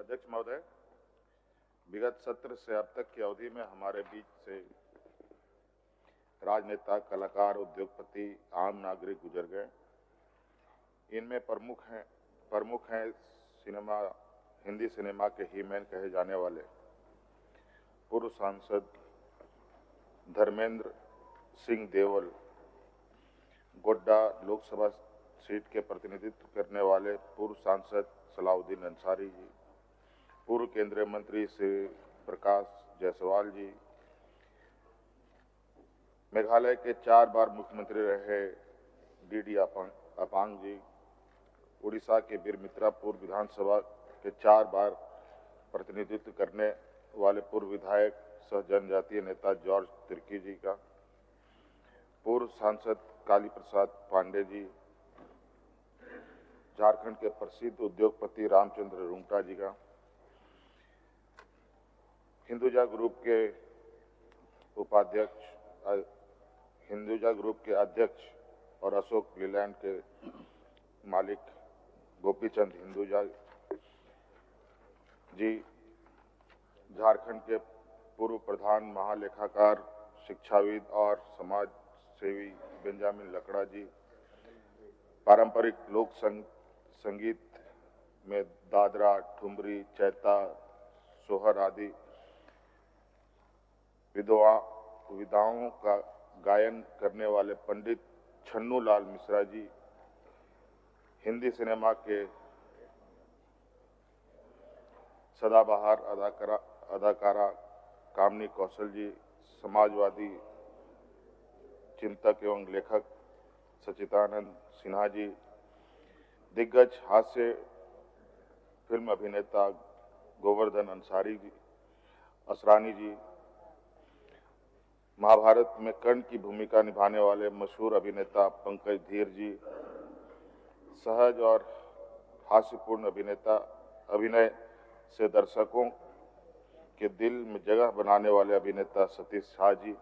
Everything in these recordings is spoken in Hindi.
अध्यक्ष महोदय, विगत सत्र से अब तक की अवधि में हमारे बीच से राजनेता, कलाकार, उद्योगपति, आम नागरिक गुजर गए। इनमें प्रमुख हैं हिंदी सिनेमा के हीमैन कहे जाने वाले पूर्व सांसद धर्मेंद्र सिंह देवल, गोड्डा लोकसभा सीट के प्रतिनिधित्व करने वाले पूर्व सांसद सलाउद्दीन अंसारी जी, पूर्व केंद्रीय मंत्री श्री प्रकाश जायसवाल जी, मेघालय के 4 बार मुख्यमंत्री रहे डी अपांग जी, उड़ीसा के बिरमित्रा पूर्व विधानसभा के 4 बार प्रतिनिधित्व करने वाले पूर्व विधायक सह जनजातीय नेता जॉर्ज तिर्की जी का, पूर्व सांसद काली प्रसाद पांडे जी, झारखंड के प्रसिद्ध उद्योगपति रामचंद्र रुंगटा जी का, हिंदुजा ग्रुप के अध्यक्ष और अशोक लीलैंड के मालिक गोपीचंद हिंदुजा जी, झारखंड के पूर्व प्रधान महालेखाकार, शिक्षाविद और समाज सेवी बेंजामिन लकड़ा जी, पारंपरिक लोक संगीत में दादरा, ठुमरी, चैता, सोहर आदि विधाओं का गायन करने वाले पंडित छन्नू लाल मिश्रा जी, हिंदी सिनेमा के सदाबहार अदाकारा कामनी कौशल जी, समाजवादी चिंतक एवं लेखक सचिदानंद सिन्हा जी, दिग्गज हास्य फिल्म अभिनेता गोवर्धन असरानी जी, महाभारत में कर्ण की भूमिका निभाने वाले मशहूर अभिनेता पंकज धीर जी, सहज और हास्यपूर्ण अभिनय से दर्शकों के दिल में जगह बनाने वाले अभिनेता सतीश शाह जी।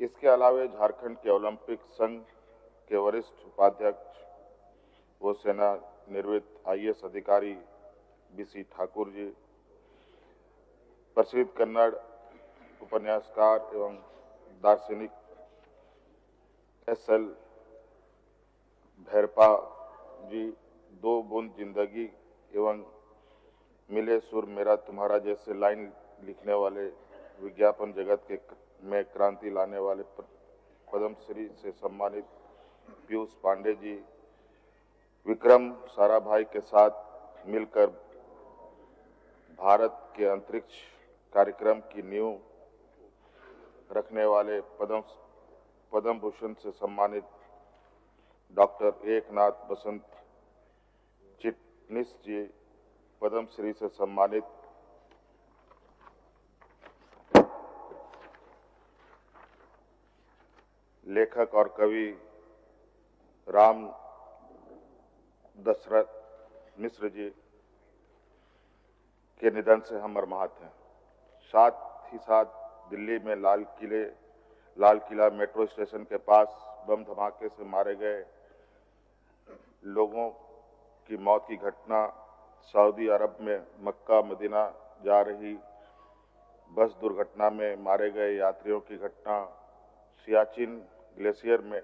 इसके अलावा झारखंड के ओलंपिक संघ के वरिष्ठ उपाध्यक्ष व सेना निवृत्त IAS अधिकारी BC ठाकुर जी, प्रसिद्ध कन्नड़ उपन्यासकार एवं दार्शनिक SL भैरप्पा जी, 2 बूंद जिंदगी एवं मिले सुर मेरा तुम्हारा जैसे लाइन लिखने वाले विज्ञापन जगत में क्रांति लाने वाले पद्मश्री से सम्मानित पीयूष पांडे जी, विक्रम साराभाई के साथ मिलकर भारत के अंतरिक्ष कार्यक्रम की नींव रखने वाले पद्म भूषण से सम्मानित डॉक्टर एकनाथ बसंत चिटनिस जी, पद्मश्री से सम्मानित लेखक और कवि राम दशरथ मिश्र जी के निधन से हम मर्माहत हैं। साथ ही साथ दिल्ली में लाल किला मेट्रो स्टेशन के पास बम धमाके से मारे गए लोगों की मौत की घटना, सऊदी अरब में मक्का मदीना जा रही बस दुर्घटना में मारे गए यात्रियों की घटना, सियाचिन ग्लेशियर में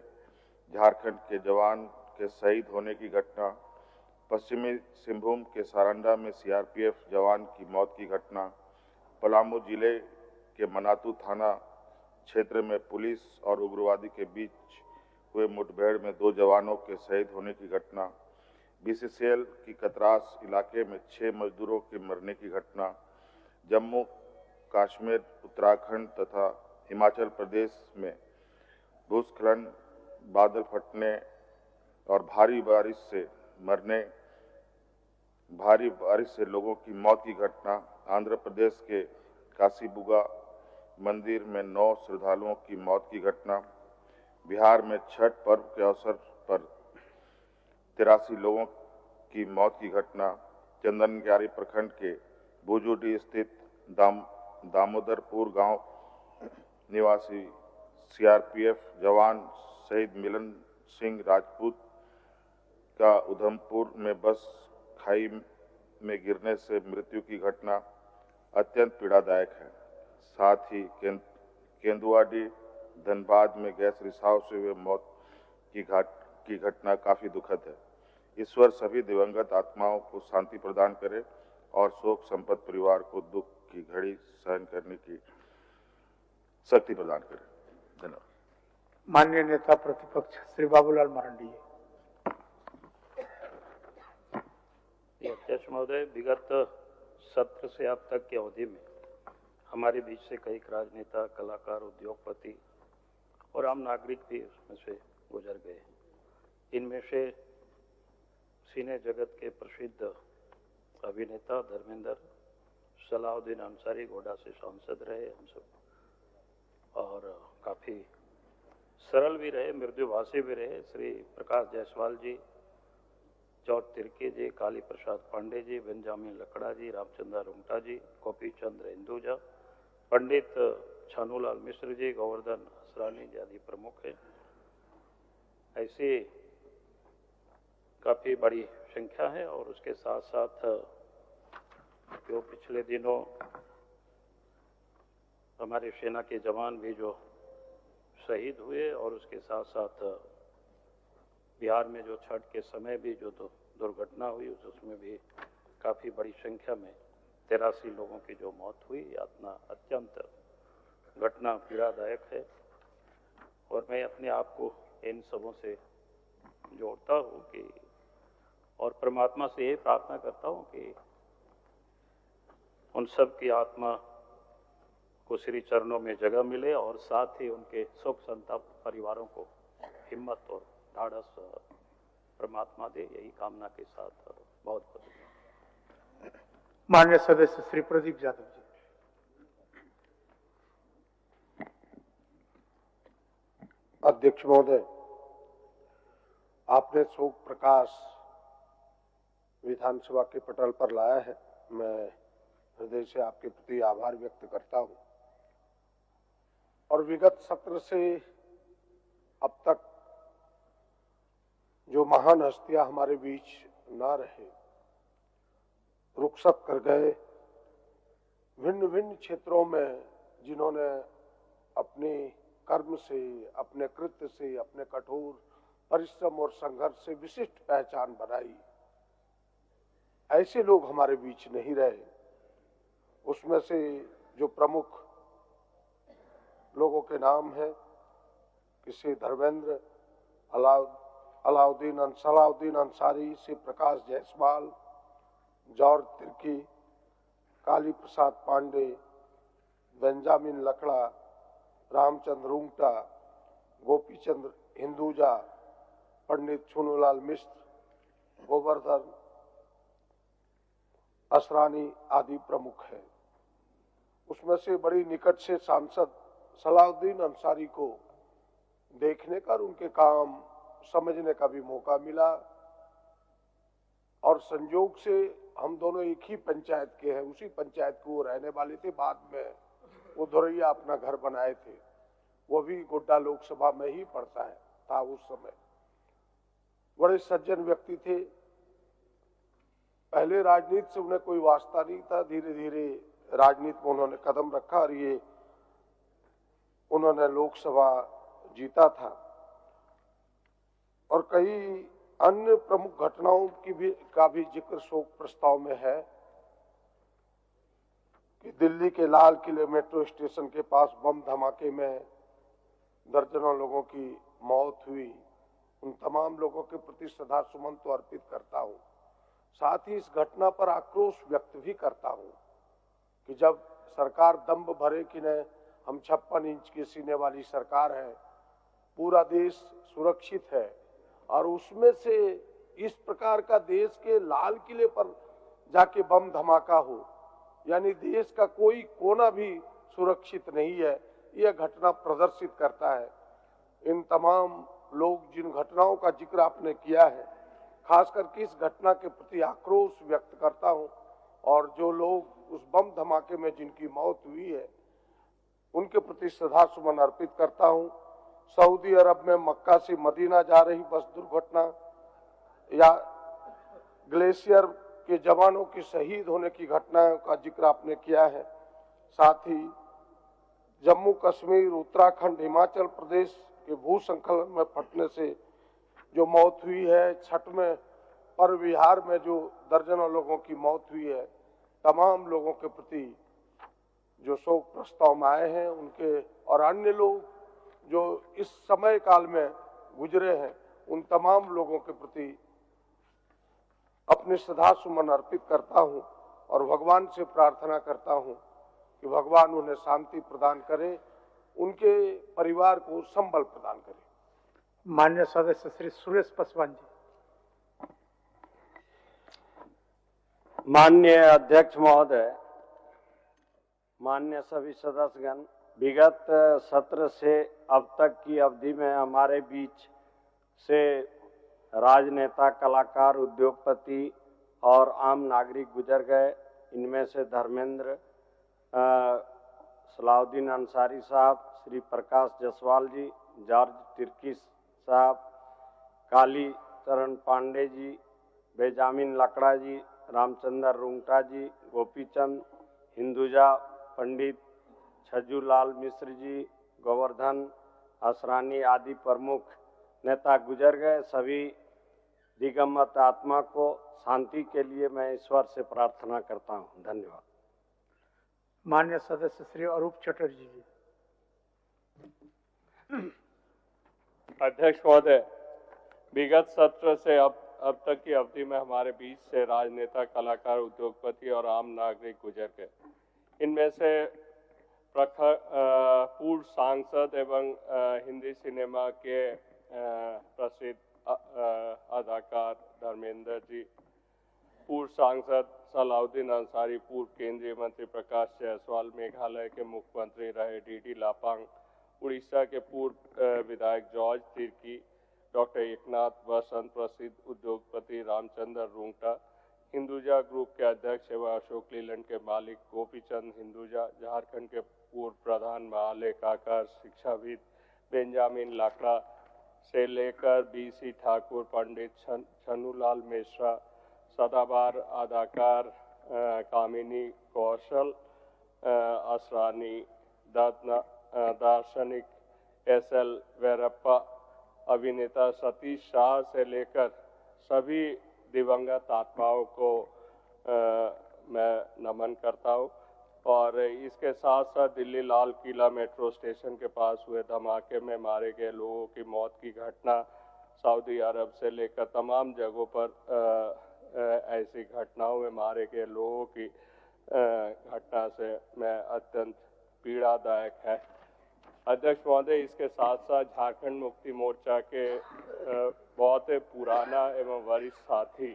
झारखंड के जवान के शहीद होने की घटना, पश्चिमी सिंहभूम के सारंडा में CRPF जवान की मौत की घटना, पलामू जिले के मनातू थाना क्षेत्र में पुलिस और उग्रवादी के बीच हुए मुठभेड़ में 2 जवानों के शहीद होने की घटना, BCCL की कतरास इलाके में 6 मजदूरों के मरने की घटना, जम्मू कश्मीर, उत्तराखंड तथा हिमाचल प्रदेश में भूस्खलन, बादल फटने और भारी बारिश से लोगों की मौत की घटना, आंध्र प्रदेश के काशीबुगा मंदिर में 9 श्रद्धालुओं की मौत की घटना, बिहार में छठ पर्व के अवसर पर 83 लोगों की मौत की घटना, चंदनग्यारी प्रखंड के बुजुडी स्थित दामोदरपुर गांव निवासी CRPF जवान शहीद मिलन सिंह राजपूत का उधमपुर में बस खाई में गिरने से मृत्यु की घटना अत्यंत पीड़ादायक है। साथ ही केंदुआडी धनबाद में गैस रिसाव से हुए मौत की घटना काफी दुखद है। ईश्वर सभी दिवंगत आत्माओं को शांति प्रदान करे और शोक संपन्न परिवार को दुख की घड़ी सहन करने की शक्ति प्रदान करे। धन्यवाद। माननीय नेता प्रतिपक्ष श्री बाबूलाल मरांडी। अध्यक्ष महोदय, विगत सत्र से अब तक की अवधि में हमारे बीच से कई राजनेता, कलाकार, उद्योगपति और आम नागरिक भी उसमें से गुजर गए। इनमें से सिने जगत के प्रसिद्ध अभिनेता धर्मेंद्र, सलाउद्दीन अंसारी गोड्डा से सांसद रहे हम सब, और काफ़ी सरल भी रहे, मृदुभाषी भी रहे, श्री प्रकाश जायसवाल जी, जॉर्ज तिर्की जी, काली प्रसाद पांडे जी, बेंजामिन लकड़ा जी, रामचंद्र रुंगटा जी, गोपी चंद्र हिंदुजा, पंडित छानूलाल मिश्र जी, गोवर्धन असरानी जी आदि प्रमुख है। ऐसी काफ़ी बड़ी संख्या है। और उसके साथ साथ जो पिछले दिनों हमारे सेना के जवान भी जो शहीद हुए, और उसके साथ साथ बिहार में जो छठ के समय भी जो दुर्घटना हुई उसमें भी काफ़ी बड़ी संख्या में 83 लोगों की जो मौत हुई, यातना अत्यंत घटना पीड़ादायक है। और मैं अपने आप को इन सबों से जोड़ता हूँ कि और परमात्मा से ये प्रार्थना करता हूँ कि उन सब की आत्मा को श्री चरणों में जगह मिले, और साथ ही उनके शोक संताप परिवारों को हिम्मत और ढाढ़स परमात्मा दे, यही कामना के साथ बहुत बहुत। माननीय सदस्य श्री प्रदीप यादव जी। अध्यक्ष महोदय, आपने शोक प्रकाश विधानसभा के पटल पर लाया है। मैं हृदय से आपके प्रति आभार व्यक्त करता हूं। और विगत सत्र से अब तक जो महान हस्तियां हमारे बीच ना रहे, रुखसत कर गए, भिन्न भिन्न क्षेत्रों में जिन्होंने अपने कर्म से, अपने कृत्य से, अपने कठोर परिश्रम और संघर्ष से विशिष्ट पहचान बनाई, ऐसे लोग हमारे बीच नहीं रहे। उसमें से जो प्रमुख लोगों के नाम हैं, किसी धर्मेंद्र, सलाउद्दीन अंसारी, श्री प्रकाश जायसवाल, जॉर्ज तिर्की, काली प्रसाद पांडे, बेंजामिन लकड़ा, रामचंद्र रुंगटा, गोपी चंद्र हिंदुजा, पंडित छानूलाल मिश्र, गोवर्धन असरानी आदि प्रमुख हैं। उसमें से बड़ी निकट से सांसद सलाउद्दीन अंसारी को देखने का, उनके काम समझने का भी मौका मिला। और संयोग से हम दोनों एक ही पंचायत के हैं, उसी पंचायत को वो रहने वाले थे। बाद में वो धोरैया अपना घर बनाए थे, वो भी गोड्डा लोकसभा में ही पड़ता है था उस समय। बड़े सज्जन व्यक्ति थे। पहले राजनीति से उन्हें कोई वास्ता नहीं था, धीरे धीरे राजनीति में उन्होंने कदम रखा और ये उन्होंने लोकसभा जीता था। और कई अन्य प्रमुख घटनाओं का भी जिक्र शोक प्रस्ताव में है कि दिल्ली के लाल किले मेट्रो स्टेशन के पास बम धमाके में दर्जनों लोगों की मौत हुई। उन तमाम लोगों के प्रति श्रद्धा सुमन तो अर्पित करता हूं। साथ ही इस घटना पर आक्रोश व्यक्त भी करता हूं कि जब सरकार दम्भ भरे कि न हम 56 इंच की सीने वाली सरकार है, पूरा देश सुरक्षित है, और उसमें से इस प्रकार का देश के लाल किले पर जाके बम धमाका हो, यानी देश का कोई कोना भी सुरक्षित नहीं है, यह घटना प्रदर्शित करता है। इन तमाम लोग जिन घटनाओं का जिक्र आपने किया है, खास करके इस घटना के प्रति आक्रोश व्यक्त करता हूं। और जो लोग उस बम धमाके में जिनकी मौत हुई है, उनके प्रति श्रद्धा सुमन अर्पित करता हूं। सऊदी अरब में मक्का से मदीना जा रही बस दुर्घटना, या ग्लेशियर के जवानों की शहीद होने की घटनाओं का जिक्र आपने किया है। साथ ही जम्मू कश्मीर, उत्तराखंड, हिमाचल प्रदेश के भूस्खलन में फटने से जो मौत हुई है, छठ में पर्व विहार में जो दर्जनों लोगों की मौत हुई है, तमाम लोगों के प्रति जो शोक प्रस्ताव में आए हैं उनके और अन्य लोग जो इस समय काल में गुजरे हैं, उन तमाम लोगों के प्रति अपने श्रद्धा सुमन अर्पित करता हूं और भगवान से प्रार्थना करता हूं कि भगवान उन्हें शांति प्रदान करे, उनके परिवार को संबल प्रदान करे। माननीय सदस्य श्री सुरेश पासवान जी। माननीय अध्यक्ष महोदय, माननीय सभी सदस्यगण, विगत सत्र से अब तक की अवधि में हमारे बीच से राजनेता, कलाकार, उद्योगपति और आम नागरिक गुजर गए। इनमें से धर्मेंद्र सलाउद्दीन अंसारी साहब, श्री प्रकाश जायसवाल जी, जॉर्ज तिर्की साहब, काली चरण पांडे जी, बेंजामिन लकड़ा जी, रामचंद्र रुंगटा जी, गोपीचंद हिंदुजा, पंडित छज्जूलाल मिश्र जी, गोवर्धन असरानी आदि प्रमुख नेता गुजर गए। सभी दिगंबरत आत्मा को शांति के लिए मैं ईश्वर से प्रार्थना करता हूं। धन्यवाद। माननीय सदस्य श्री अरूप चटर्जी जी। अध्यक्ष महोदय, विगत सत्र से अब तक की अवधि में हमारे बीच से राजनेता, कलाकार, उद्योगपति और आम नागरिक गुजर गए। इनमें से पूर्व सांसद एवं हिंदी सिनेमा के प्रसिद्ध अदाकार धर्मेंद्र जी, पूर्व सांसद सलाउद्दीन अंसारी, पूर्व केंद्रीय मंत्री प्रकाश जायसवाल, मेघालय के मुख्यमंत्री रहे डीडी लापांग, उड़ीसा के पूर्व विधायक जॉर्ज तिर्की, डॉक्टर एकनाथ वसंत, प्रसिद्ध उद्योगपति रामचंद्र रुंगटा, हिंदुजा ग्रुप के अध्यक्ष एवं अशोक लीलैंड के मालिक गोपीचंद हिंदुजा, झारखंड के पूर्व प्रधान महालेखाकार शिक्षाविद बेंजामिन लाकड़ा से लेकर बीसी ठाकुर, पंडित छन्नूलाल मिश्रा, सदाबहार अदाकार कामिनी कौशल असरानी, दार्शनिक एसएल वेरप्पा, अभिनेता सतीश शाह से लेकर सभी दिवंगत आत्माओं को मैं नमन करता हूँ। और इसके साथ साथ दिल्ली लाल किला मेट्रो स्टेशन के पास हुए धमाके में मारे गए लोगों की मौत की घटना, सऊदी अरब से लेकर तमाम जगहों पर ऐसी घटनाओं में मारे गए लोगों की घटना से मैं अत्यंत पीड़ादायक है। अध्यक्ष महोदय, इसके साथ साथ झारखंड मुक्ति मोर्चा के बहुत पुराना एवं वरिष्ठ साथी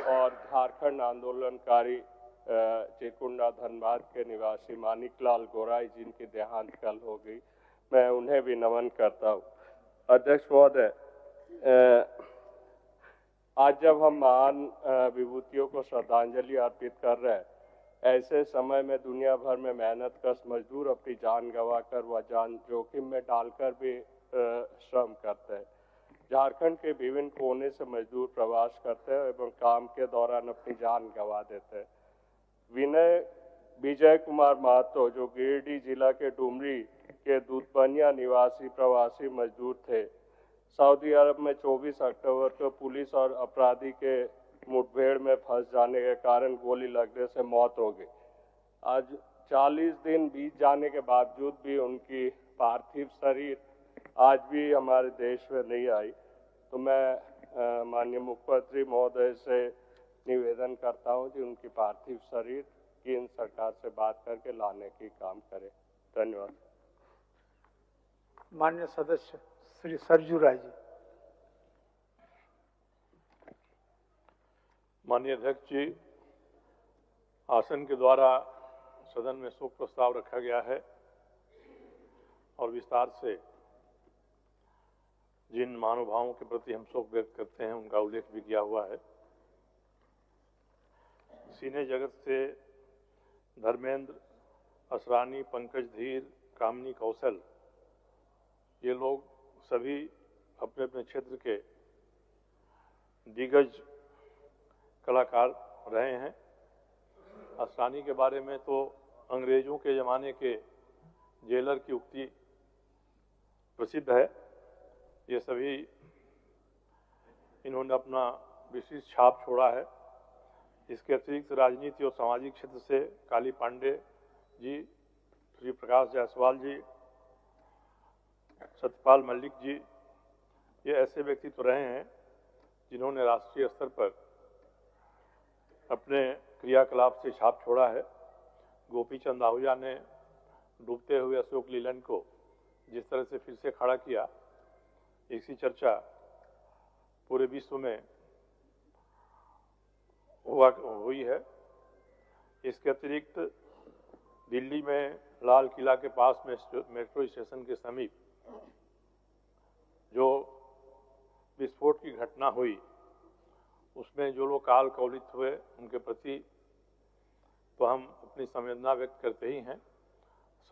और झारखंड आंदोलनकारी चिरकुंडा धनबाद के निवासी मानिकलाल गोराई, जिनकी देहांत कल हो गई, मैं उन्हें भी नमन करता हूँ। अध्यक्ष महोदय, आज जब हम महान विभूतियों को श्रद्धांजलि अर्पित कर रहे हैं, ऐसे समय में दुनिया भर में मेहनत कश मजदूर अपनी जान गंवाकर व जान जोखिम में डालकर भी श्रम करते हैं। झारखंड के विभिन्न कोने से मजदूर प्रवास करते हैं एवं काम के दौरान अपनी जान गंवा देते हैं। विजय कुमार महतो, जो गिरिडीह जिला के डुमरी के दूधबनिया निवासी प्रवासी मजदूर थे, सऊदी अरब में 24 अक्टूबर को पुलिस और अपराधी के मुठभेड़ में फंस जाने के कारण गोली लगने से मौत हो गई। आज 40 दिन बीत जाने के बावजूद भी उनकी पार्थिव शरीर आज भी हमारे देश में नहीं आई। तो मैं माननीय मुख्यमंत्री महोदय से निवेदन करता हूं कि उनकी पार्थिव शरीर केंद्र सरकार से बात करके लाने की काम करे। धन्यवाद। माननीय सदस्य श्री सरजू राय जी। माननीय अध्यक्ष जी, आसन के द्वारा सदन में शोक प्रस्ताव रखा गया है और विस्तार से जिन महानुभावों के प्रति हम शोक व्यक्त करते हैं उनका उल्लेख भी किया हुआ है। सिने जगत से धर्मेंद्र असरानी, पंकज धीर, कामिनी कौशल, ये लोग सभी अपने अपने क्षेत्र के दिग्गज कलाकार रहे हैं। आसानी के बारे में तो अंग्रेजों के ज़माने के जेलर की उक्ति प्रसिद्ध है। ये सभी इन्होंने अपना विशिष्ट छाप छोड़ा है। इसके अतिरिक्त राजनीति और सामाजिक क्षेत्र से काली पांडे जी, श्री प्रकाश जायसवाल जी, सत्यपाल मलिक जी, ये ऐसे व्यक्तित्व रहे हैं जिन्होंने राष्ट्रीय स्तर पर अपने क्रियाकलाप से छाप छोड़ा है। गोपी चंद आहूजा ने डूबते हुए अशोक लीलैंड को जिस तरह से फिर से खड़ा किया, इसी चर्चा पूरे विश्व में हुई है। इसके अतिरिक्त दिल्ली में लाल किला के पास में मेट्रो स्टेशन के समीप जो विस्फोट की घटना हुई, उसमें जो लोग काल कवलित हुए उनके प्रति तो हम अपनी संवेदना व्यक्त करते ही हैं।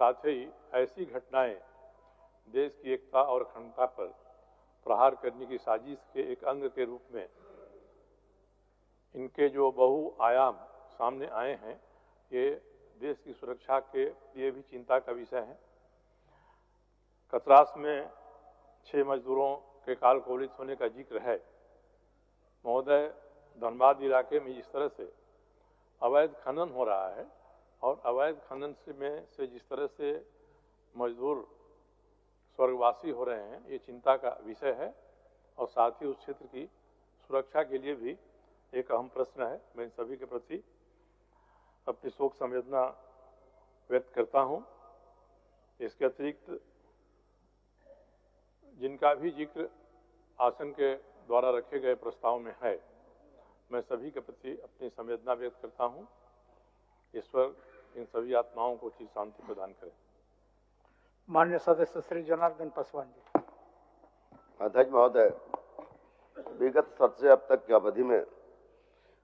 साथ ही ऐसी घटनाएं देश की एकता और अखंडता पर प्रहार करने की साजिश के एक अंग के रूप में इनके जो बहुआयाम सामने आए हैं, ये देश की सुरक्षा के लिए भी चिंता का विषय है। कतरास में 6 मजदूरों के काल कवलित होने का जिक्र है। महोदय, धनबाद इलाके में जिस तरह से अवैध खनन हो रहा है और अवैध खनन से जिस तरह से मजदूर स्वर्गवासी हो रहे हैं, ये चिंता का विषय है और साथ ही उस क्षेत्र की सुरक्षा के लिए भी एक अहम प्रश्न है। मैं सभी के प्रति अपनी शोक संवेदना व्यक्त करता हूँ। इसके अतिरिक्त जिनका भी जिक्र आसन के द्वारा रखे गए प्रस्ताव में है, मैं सभी के प्रति अपनी संवेदना व्यक्त करता हूँ। ईश्वर इन सभी आत्माओं को चिर शांति प्रदान करें। माननीय सदस्य श्री जनार्दन पासवान जी। अध्यक्ष महोदय, विगत 7 से अब तक की अवधि में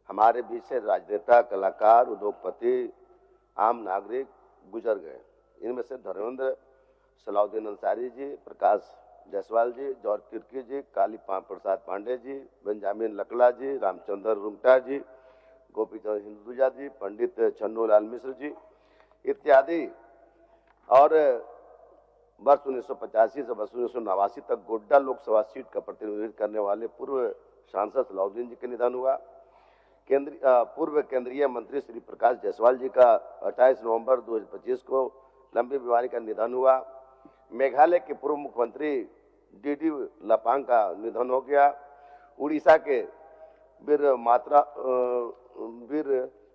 हमारे बीच से राजनेता, कलाकार, उद्योगपति, आम नागरिक गुजर गए। इनमें से धर्मेंद्र सलाउद्दीन अंसारी जी, प्रकाश जायसवाल जी, जॉर्ज तिर्की जी, काली प्रसाद पांडे जी, बेंजामिन लकड़ा जी, रामचंद्र रुंगटा जी, गोपीचंद हिंदुजा जी, पंडित छन्नूलाल मिश्र जी इत्यादि, और वर्ष 1985 से वर्ष 1989 तक गोड्डा लोकसभा सीट का प्रतिनिधित्व करने वाले पूर्व सांसद सलाउद्दीन जी का निधन हुआ। पूर्व केंद्रीय मंत्री श्री प्रकाश जायसवाल जी का 28 नवंबर 2025 को लंबी बीमारी का निधन हुआ। मेघालय के पूर्व मुख्यमंत्री डी लपांग का निधन हो गया। उड़ीसा के वीर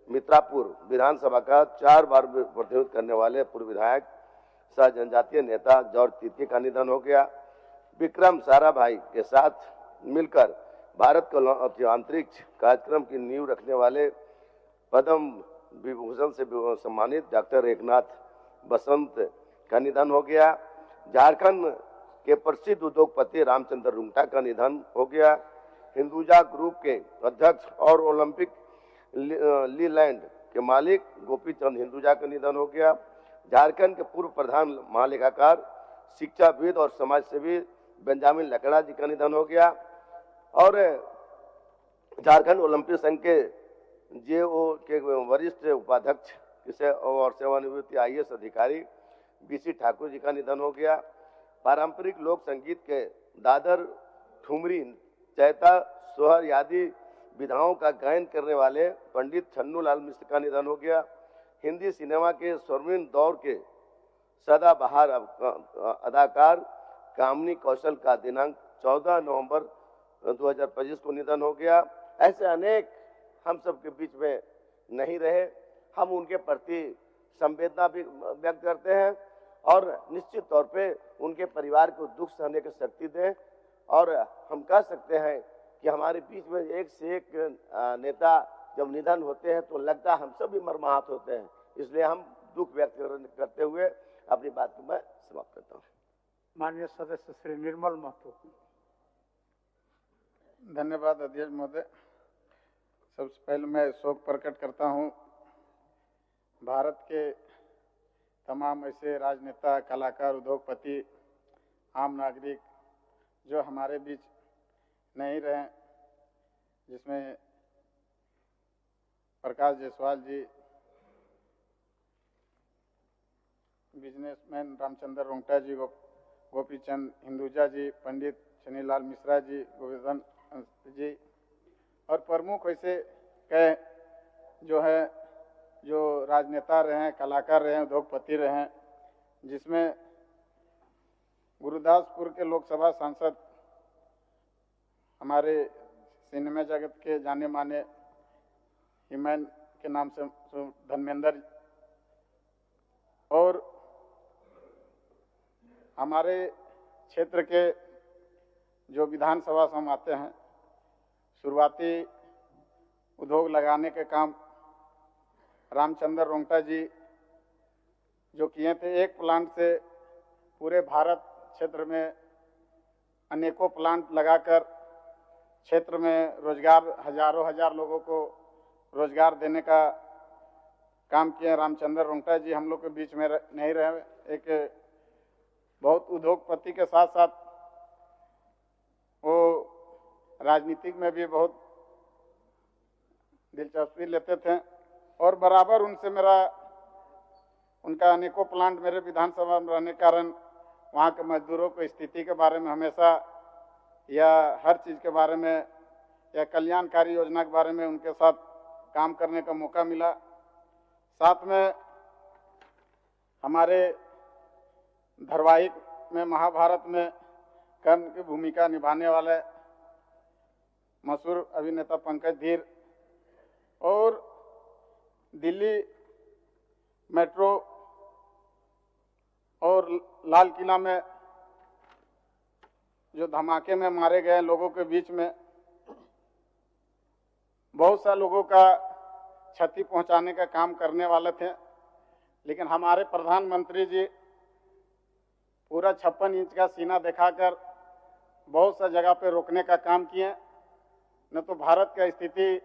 मित्रापुर विधानसभा का 4 बार प्रतिनिधित्व करने वाले पूर्व विधायक सह जनजातीय नेता जॉर्ज तिर्की का निधन हो गया। विक्रम साराभाई के साथ मिलकर भारत के अंतरिक्ष कार्यक्रम की नींव रखने वाले पद्म विभूषण से सम्मानित डॉक्टर एकनाथ बसंत का निधन हो गया। झारखंड के प्रसिद्ध उद्योगपति रामचंद्र रुंगटा का निधन हो गया। हिंदुजा ग्रुप के अध्यक्ष और ओलंपिक लीलैंड के मालिक गोपी चंद हिंदुजा का निधन हो गया। झारखंड के पूर्व प्रधान महालेखाकार, शिक्षाविद और समाजसेवी बेंजामिन लकड़ा जी का निधन हो गया। और झारखंड ओलंपिक संघ के जेओ के वरिष्ठ उपाध्यक्ष और सेवानिवृत्त IAS अधिकारी BC ठाकुर जी का निधन हो गया। पारंपरिक लोक संगीत के दादर, ठुमरी, चैता, सोहर आदि विधाओं का गायन करने वाले पंडित छन्नूलाल मिश्र का निधन हो गया। हिंदी सिनेमा के स्वर्णिम दौर के सदाबहार अदाकार कामनी कौशल का दिनांक 14 नवंबर 2025 को निधन हो गया। ऐसे अनेक हम सब के बीच में नहीं रहे। हम उनके प्रति संवेदना भी व्यक्त करते हैं और निश्चित तौर पे उनके परिवार को दुख सहने की शक्ति दें। और हम कह सकते हैं कि हमारे बीच में एक से एक नेता जब निधन होते हैं तो लगता है हम सब भी मर्माहत होते हैं। इसलिए हम दुख व्यक्त करते हुए अपनी बात को मैं समाप्त करता हूँ। माननीय सदस्य श्री निर्मल महतो। धन्यवाद अध्यक्ष महोदय। सबसे पहले मैं शोक प्रकट करता हूँ भारत के तमाम ऐसे राजनेता, कलाकार, उद्योगपति, आम नागरिक जो हमारे बीच नहीं रहे, जिसमें प्रकाश जायसवाल जी, बिजनेसमैन रामचंद्र रोंगटा जी, गोपीचंद हिंदुजा जी, पंडित शनिलाल मिश्रा जी, गोवर्धन जी और प्रमुख वैसे कई जो राजनेता रहे हैं, कलाकार रहे हैं, उद्योगपति रहे हैं, जिसमें गुरुदासपुर के लोकसभा सांसद हमारे सिनेमा जगत के जाने माने हिमैन के नाम से धर्मेंद्र और हमारे क्षेत्र के जो विधानसभा से हम आते हैं, शुरुआती उद्योग लगाने के काम रामचंद्र रोंगटा जी जो किए थे। एक प्लांट से पूरे भारत क्षेत्र में अनेकों प्लांट लगाकर क्षेत्र में रोजगार हजार लोगों को रोजगार देने का काम किए। रामचंद्र रोंगटा जी हम लोग के बीच में नहीं रहे, एक बहुत उद्योगपति के साथ साथ वो राजनीतिक में भी बहुत दिलचस्पी लेते थे और बराबर उनसे उनका अनेकों प्लांट मेरे विधानसभा में रहने के कारण वहाँ के मजदूरों को स्थिति के बारे में हमेशा या हर चीज़ के बारे में या कल्याणकारी योजना के बारे में उनके साथ काम करने का मौका मिला। साथ में हमारे धारावाहिक में महाभारत में कर्ण की भूमिका निभाने वाले मशहूर अभिनेता पंकज धीर और दिल्ली मेट्रो और लाल किला में जो धमाके में मारे गए लोगों के बीच में बहुत सा लोगों का क्षति पहुंचाने का काम करने वाले थे, लेकिन हमारे प्रधानमंत्री जी पूरा 56 इंच का सीना दिखाकर बहुत सा जगह पे रोकने का काम किए, न तो भारत का स्थिति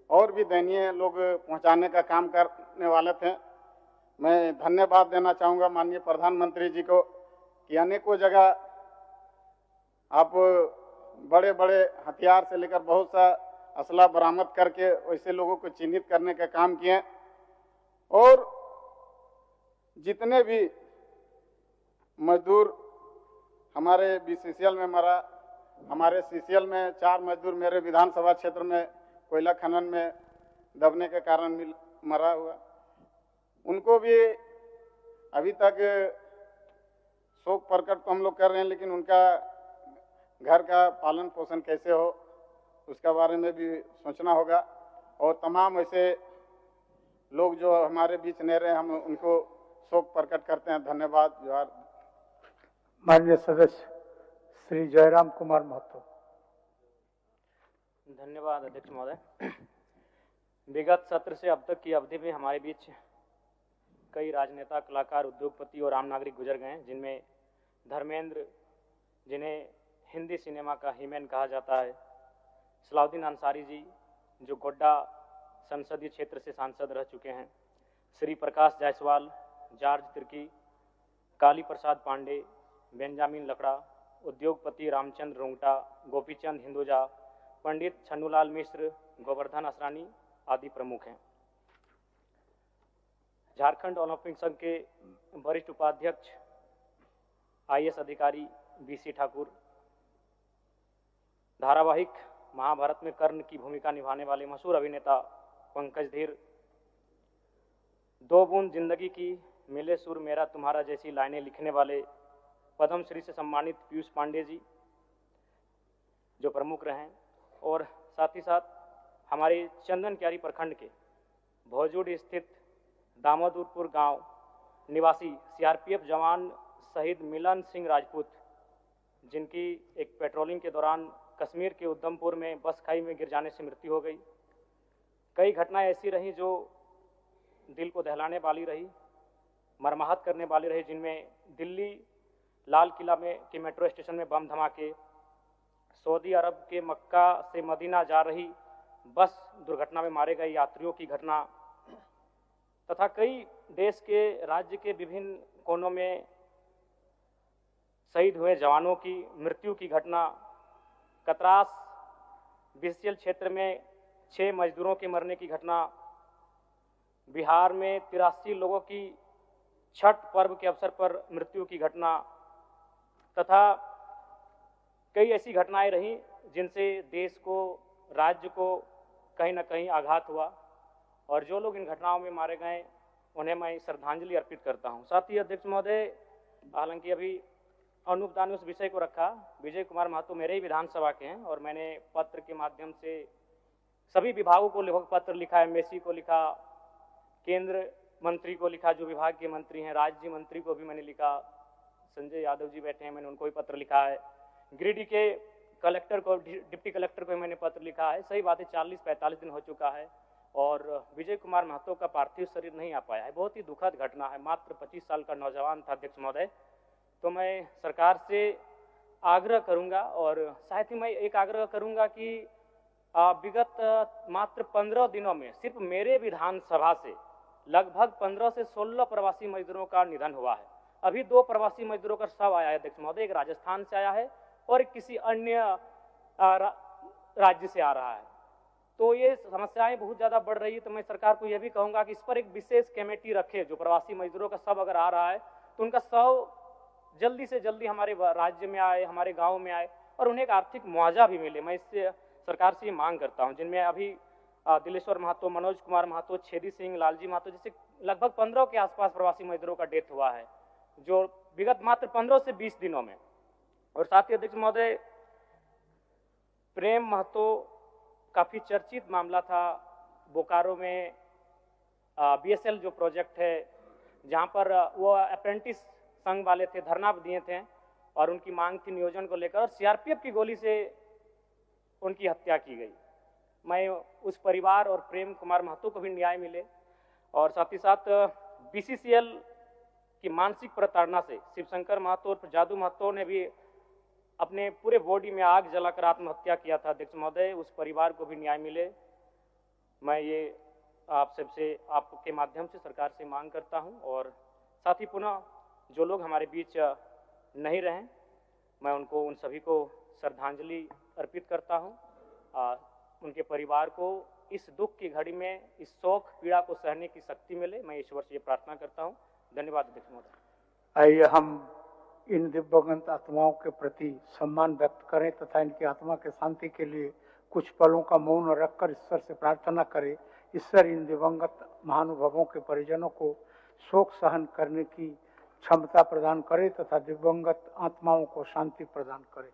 और भी दयनीय लोग पहुंचाने का काम करने वाले थे। मैं धन्यवाद देना चाहूँगा माननीय प्रधानमंत्री जी को कि अनेकों जगह आप बड़े बड़े हथियार से लेकर बहुत सा असला बरामद करके वैसे लोगों को चिन्हित करने का काम किए और जितने भी मजदूर हमारे बीसीसीएल में मरा, हमारे सीसीएल में 4 मजदूर मेरे विधानसभा क्षेत्र में कोयला खनन में दबने के कारण मरा हुआ, उनको भी अभी तक शोक प्रकट तो हम लोग कर रहे हैं, लेकिन उनका घर का पालन पोषण कैसे हो उसका बारे में भी सोचना होगा। और तमाम ऐसे लोग जो हमारे बीच नहीं रहे, हम उनको शोक प्रकट करते हैं। धन्यवाद। जोहार। माननीय सदस्य श्री जयराम कुमार महतो। धन्यवाद अध्यक्ष महोदय। विगत सत्र से अब तक की अवधि में हमारे बीच कई राजनेता, कलाकार, उद्योगपति और आम नागरिक गुजर गए हैं, जिनमें धर्मेंद्र, जिन्हें हिंदी सिनेमा का हीमैन कहा जाता है, सलाउद्दीन अंसारी जी जो गोड्डा संसदीय क्षेत्र से सांसद रह चुके हैं, श्री प्रकाश जायसवाल, जॉर्ज तिर्की, काली प्रसाद पांडे, बेंजामिन लकड़ा, उद्योगपति रामचंद्र रोंगटा, गोपीचंद हिंदुजा, पंडित छन्नूलाल मिश्र, गोवर्धन असरानी आदि प्रमुख हैं। झारखंड ओलंपिक संघ के वरिष्ठ उपाध्यक्ष आईएएस अधिकारी बीसी ठाकुर, धारावाहिक महाभारत में कर्ण की भूमिका निभाने वाले मशहूर अभिनेता पंकज धीर, 2 बूंद जिंदगी की, मिले सुर मेरा तुम्हारा जैसी लाइनें लिखने वाले पद्मश्री से सम्मानित पीयूष पांडे जी जो प्रमुख रहे हैं, और साथ ही साथ हमारे चंदन क्यारी प्रखंड के भौजूड स्थित दामोदरपुर गांव निवासी सीआरपीएफ जवान शहीद मिलन सिंह राजपूत, जिनकी एक पेट्रोलिंग के दौरान कश्मीर के उधमपुर में बस खाई में गिर जाने से मृत्यु हो गई। कई घटनाएं ऐसी रहीं जो दिल को दहलाने वाली रही, मर्माहत करने वाली रही, जिनमें दिल्ली लाल किला में के मेट्रो स्टेशन में बम धमाके, सऊदी अरब के मक्का से मदीना जा रही बस दुर्घटना में मारे गए यात्रियों की घटना तथा कई देश के राज्य के विभिन्न कोनों में शहीद हुए जवानों की मृत्यु की घटना, कतरास बीसीएल क्षेत्र में 6 मजदूरों के मरने की घटना, बिहार में 83 लोगों की छठ पर्व के अवसर पर मृत्यु की घटना तथा कई ऐसी घटनाएं रहीं जिनसे देश को, राज्य को कहीं ना कहीं आघात हुआ और जो लोग इन घटनाओं में मारे गए उन्हें मैं श्रद्धांजलि अर्पित करता हूं। साथ ही अध्यक्ष महोदय, हालांकि अभी अनूप दा ने उस विषय को रखा, विजय कुमार महतो मेरे ही विधानसभा के हैं और मैंने पत्र के माध्यम से सभी विभागों को लगभग पत्र लिखा, एमएससी को लिखा, केंद्र मंत्री को लिखा, जो विभाग के मंत्री हैं, राज्य मंत्री को भी मैंने लिखा, संजय यादव जी बैठे हैं, मैंने उनको भी पत्र लिखा है, गिरिडीह के कलेक्टर को, डिप्टी कलेक्टर को मैंने पत्र लिखा है। सही बात है, 40-45 दिन हो चुका है और विजय कुमार महतो का पार्थिव शरीर नहीं आ पाया है। बहुत ही दुखद घटना है, मात्र 25 साल का नौजवान था अध्यक्ष महोदय। तो मैं सरकार से आग्रह करूंगा और साथ ही मैं एक आग्रह करूंगा कि विगत मात्र 15 दिनों में सिर्फ मेरे विधानसभा से लगभग 15 से 16 प्रवासी मजदूरों का निधन हुआ है। अभी 2 प्रवासी मजदूरों का शव आया है अध्यक्ष महोदय, एक राजस्थान से आया है और किसी अन्य राज्य से आ रहा है। तो ये समस्याएं बहुत ज़्यादा बढ़ रही है। तो मैं सरकार को यह भी कहूँगा कि इस पर एक विशेष कमेटी रखे, जो प्रवासी मजदूरों का शव अगर आ रहा है तो उनका शव जल्दी से जल्दी हमारे राज्य में आए, हमारे गाँव में आए और उन्हें एक आर्थिक मुआवजा भी मिले। मैं इससे सरकार से ये मांग करता हूँ, जिनमें अभी दिलेश्वर महतो, मनोज कुमार महतो, छेदी सिंह, लालजी महतो जैसे लगभग 15 के आसपास प्रवासी मजदूरों का डेथ हुआ है, जो विगत मात्र 15 से 20 दिनों में। और साथ ही अध्यक्ष महोदय, प्रेम महतो काफी चर्चित मामला था, बोकारो में बीएसएल जो प्रोजेक्ट है, जहां पर वो अप्रेंटिस संघ वाले थे, धरना दिए थे और उनकी मांग थी नियोजन को लेकर और सीआरपीएफ की गोली से उनकी हत्या की गई। मैं उस परिवार और प्रेम कुमार महतो को भी न्याय मिले और साथ ही साथ बीसीसीएल की मानसिक प्रताड़ना से शिवशंकर महतो और जादू महतो ने भी अपने पूरे बॉडी में आग जलाकर आत्महत्या किया था। अध्यक्ष महोदय, उस परिवार को भी न्याय मिले। मैं ये आप सबसे, आपके माध्यम से सरकार से मांग करता हूं और साथ ही पुनः जो लोग हमारे बीच नहीं रहे, मैं उनको, उन सभी को श्रद्धांजलि अर्पित करता हूं। उनके परिवार को इस दुख की घड़ी में, इस शोक पीड़ा को सहने की शक्ति मिले, मैं ईश्वर से ये प्रार्थना करता हूं। धन्यवाद अध्यक्ष महोदय। आइए हम इन दिव्यगंत आत्माओं के प्रति सम्मान व्यक्त करें तथा इनकी आत्मा के शांति के लिए कुछ पलों का मौन रखकर ईश्वर से प्रार्थना करें। ईश्वर इन दिवंगत महानुभावों के परिजनों को शोक सहन करने की क्षमता प्रदान करे तथा दिवंगत आत्माओं को शांति प्रदान करे।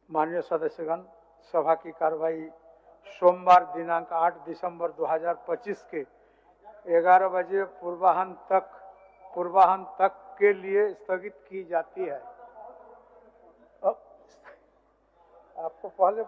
माननीय सदस्यगण, सभा की कार्रवाई सोमवार दिनांक 8 दिसंबर 2025 के 11 बजे पूर्वाह्न तक के लिए स्थगित की जाती है। आपको पहले